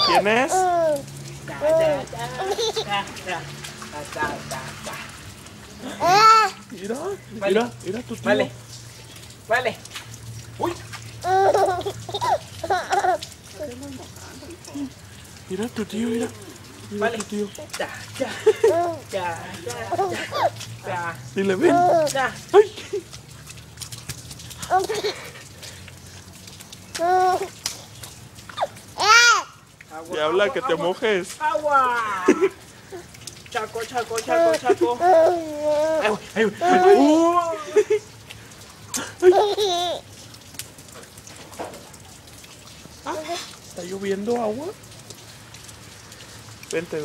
¿Quién es? Mira, mira, mira tu tío. Vale. Vale. Uy. Mira tu tío, mira. Mira Vale. tu tío. Ya, ya. Ya, ya, ya. Dile, ven. Ya. Ay. Agua, Y habla agua, que te agua. mojes. Agua. Chaco, chaco, chaco, chaco. Ay, ay, ay. ¿Está lloviendo agua? Vente,